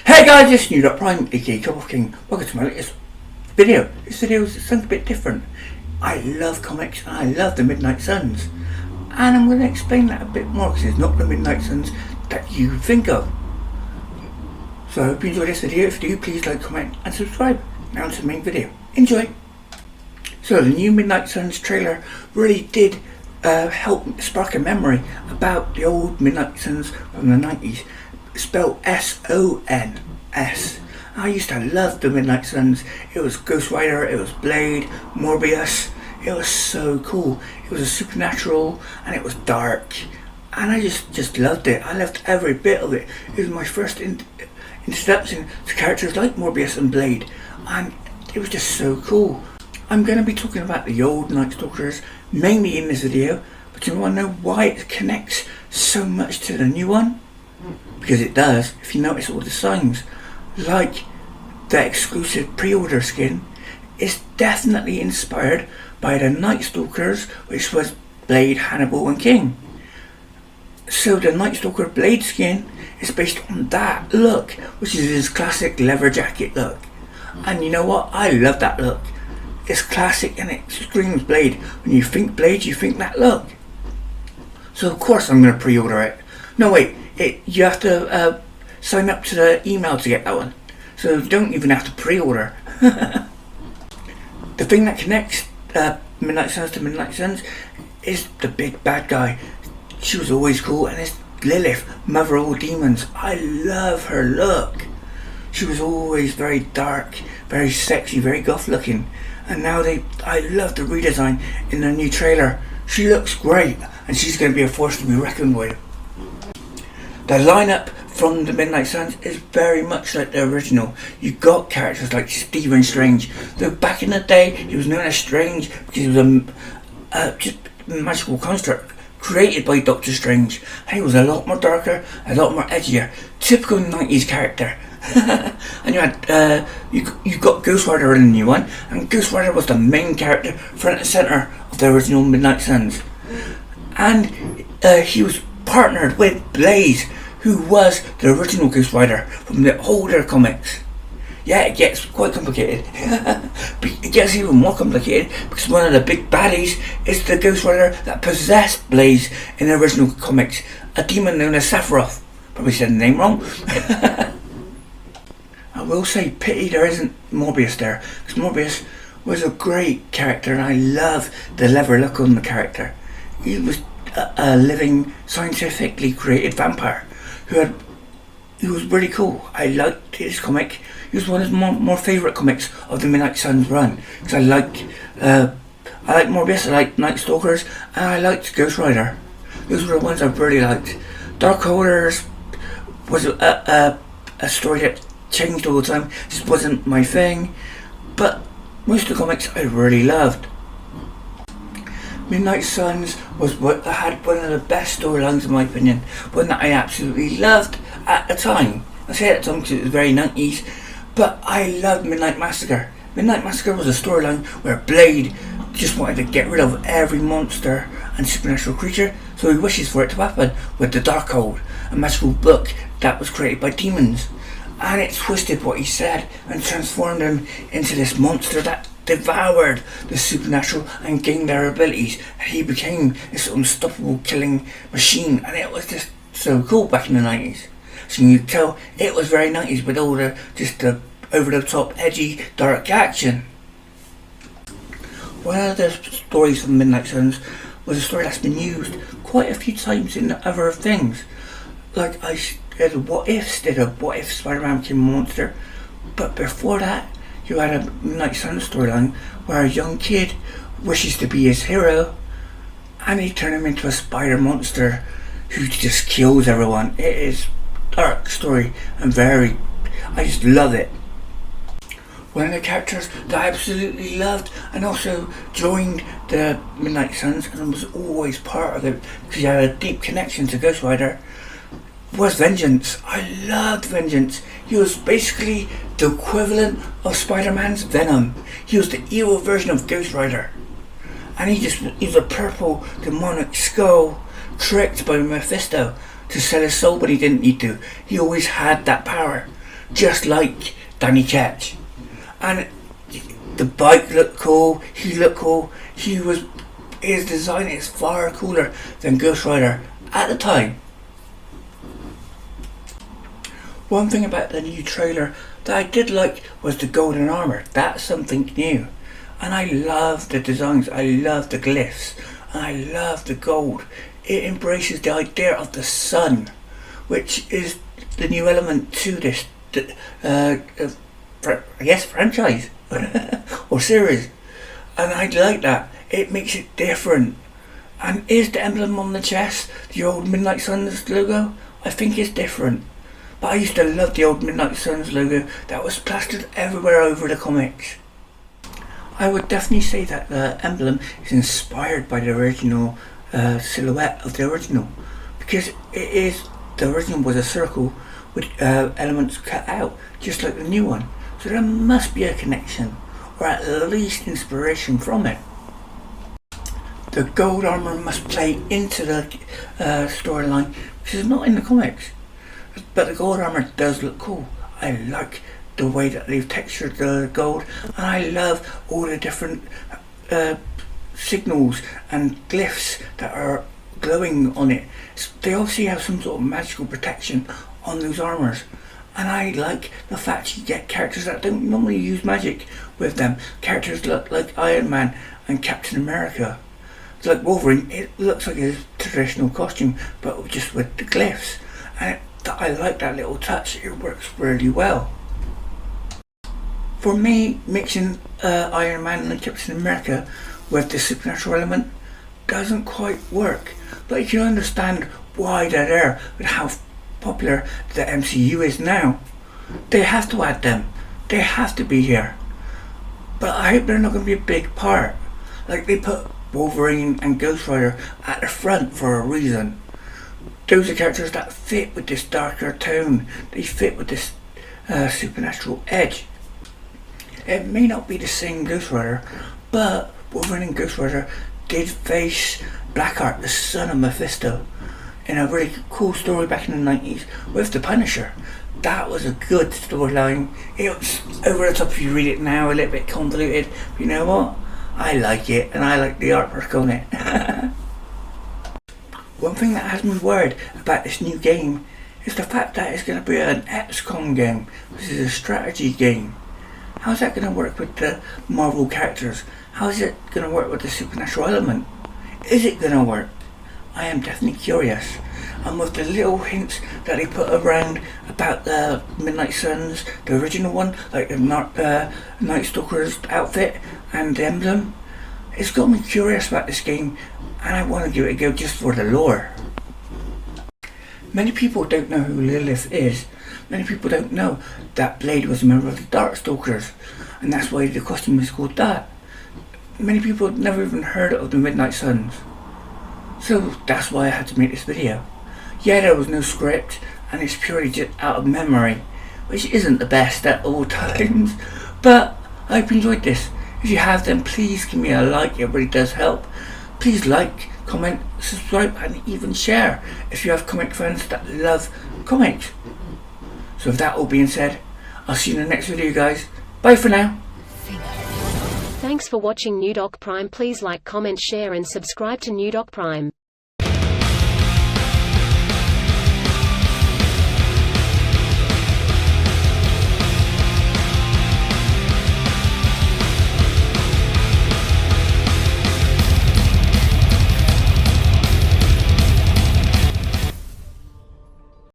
Hey guys, it's New.Prime, aka Cup of King. Welcome to my latest video. This video is something a bit different. I love comics and I love the Midnight Suns. And I'm going to explain that a bit more because it's not the Midnight Suns that you think of. So I hope you enjoyed this video. If you do, please like, comment and subscribe. Now to the main video. Enjoy! So the new Midnight Suns trailer really did help spark a memory about the old Midnight Suns from the 90s. Spelled S-O-N-S. I used to love the Midnight Suns. It was Ghost Rider, it was Blade, Morbius. It was so cool. It was a supernatural and it was dark. And I just loved it. I loved every bit of it. It was my first introduction to characters like Morbius and Blade. And it was just so cool. I'm going to be talking about the old Night Stalkers mainly in this video. But you want to know why it connects so much to the new one? Because it does, if you notice all the signs, like the exclusive pre-order skin, is definitely inspired by the Night Stalkers, which was Blade, Hannibal and King. So the Night Stalker Blade skin is based on that look, which is his classic leather jacket look. And you know what? I love that look. It's classic and it screams Blade. When you think Blade, you think that look. So of course I'm going to pre-order it. No wait. You have to sign up to the email to get that one. So you don't even have to pre-order. The thing that connects Midnight Suns to Midnight Suns is the big bad guy. She was always cool, and it's Lilith, mother of all demons. I love her look. She was always very dark, very sexy, very goth looking. And now I love the redesign in the new trailer. She looks great, and she's going to be a force to be reckoned with. The lineup from the Midnight Suns is very much like the original. You got characters like Stephen Strange. Though back in the day he was known as Strange because he was just a magical construct created by Doctor Strange. And he was a lot more darker, a lot more edgier. Typical 90s character. And you had you got Ghost Rider in the new one, and Ghost Rider was the main character, front and centre of the original Midnight Suns. And he was partnered with Blaze, who was the original Ghost Rider from the older comics. Yeah, it gets quite complicated. It gets even more complicated because one of the big baddies is the Ghost Rider that possessed Blaze in the original comics, a demon known as Sephiroth. Probably said the name wrong. I will say pity there isn't Morbius there, because Morbius was a great character and I love the leather look on the character. He was a living, scientifically created vampire who was really cool. I liked his comic. He was one of my favourite comics of the Midnight Suns run, because I like Morbius, I like Night Stalkers, and I liked Ghost Rider. Those were the ones I really liked. Dark Holders was a story that changed all the time. Just wasn't my thing, but most of the comics I really loved. Midnight Suns had one of the best storylines in my opinion, one that I absolutely loved at the time. I say at the time because it was very 90s, but I loved Midnight Massacre. Midnight Massacre was a storyline where Blade just wanted to get rid of every monster and supernatural creature, so he wishes for it to happen with the Darkhold, a magical book that was created by demons. And it twisted what he said and transformed him into this monster that devoured the supernatural and gained their abilities. He became this unstoppable killing machine, and it was just so cool back in the 90s. So you can tell it was very 90s with all the over the top edgy dark action. One of the stories from Midnight Suns was a story that's been used quite a few times in other things. Like I did What If Spider-Man became a monster, but before that you had a Midnight Suns storyline where a young kid wishes to be his hero and they turn him into a spider monster who just kills everyone. It is a dark story and I just love it. One of the characters that I absolutely loved and also joined the Midnight Suns and was always part of it because he had a deep connection to Ghost Rider was Vengeance. I loved Vengeance. He was basically the equivalent of Spider-Man's Venom. He was the evil version of Ghost Rider. And he was a purple demonic skull tricked by Mephisto to sell his soul, but he didn't need to. He always had that power just like Danny Ketch. And the bike looked cool, he looked cool, his design is far cooler than Ghost Rider at the time. One thing about the new trailer that I did like was the golden armour. That's something new. And I love the designs, I love the glyphs, and I love the gold. It embraces the idea of the sun, which is the new element to this, franchise or series. And I like that. It makes it different. And is the emblem on the chest the old Midnight Suns logo? I think it's different. But I used to love the old Midnight Suns logo that was plastered everywhere over the comics. I would definitely say that the emblem is inspired by the original silhouette of the original, because the original was a circle with elements cut out, just like the new one. So there must be a connection, or at least inspiration from it. The gold armour must play into the storyline, which is not in the comics. But the gold armour does look cool. I like the way that they've textured the gold, and I love all the different signals and glyphs that are glowing on it. They obviously have some sort of magical protection on those armours, and I like the fact you get characters that don't normally use magic with them. Characters look like Iron Man and Captain America. It's like Wolverine, it looks like his traditional costume, but just with the glyphs, and I like that little touch. It works really well. For me, mixing Iron Man and Captain America with the supernatural element doesn't quite work, but you can understand why they're there with how popular the MCU is now. They have to add them. They have to be here. But I hope they're not going to be a big part. Like they put Wolverine and Ghost Rider at the front for a reason. Those are characters that fit with this darker tone. They fit with this supernatural edge. It may not be the same Ghost Rider, but Wolverine and Ghost Rider did face Blackheart, the son of Mephisto, in a really cool story back in the 90s with the Punisher. That was a good storyline. It was over the top if you read it now, a little bit convoluted, but you know what? I like it, and I like the artwork on it. One thing that has me worried about this new game is the fact that it's going to be an XCOM game, which is a strategy game. How's that going to work with the Marvel characters? How is it going to work with the supernatural element? Is it going to work? I am definitely curious. And with the little hints that they put around about the Midnight Suns, the original one, like the Night Stalker's outfit and the emblem, it's got me curious about this game, and I want to give it a go just for the lore. Many people don't know who Lilith is. Many people don't know that Blade was a member of the Darkstalkers, and that's why the costume is called that. Many people have never even heard of the Midnight Suns. So that's why I had to make this video. Yeah, there was no script, and it's purely just out of memory, which isn't the best at all times, but I hope you enjoyed this. If you have, then please give me a like, it really does help. Please like, comment, subscribe, and even share if you have comic fans that love comics. So with that all being said, I'll see you in the next video, guys. Bye for now. Thanks for watching New Doc Prime. Please like, comment, share and subscribe to New Doc Prime.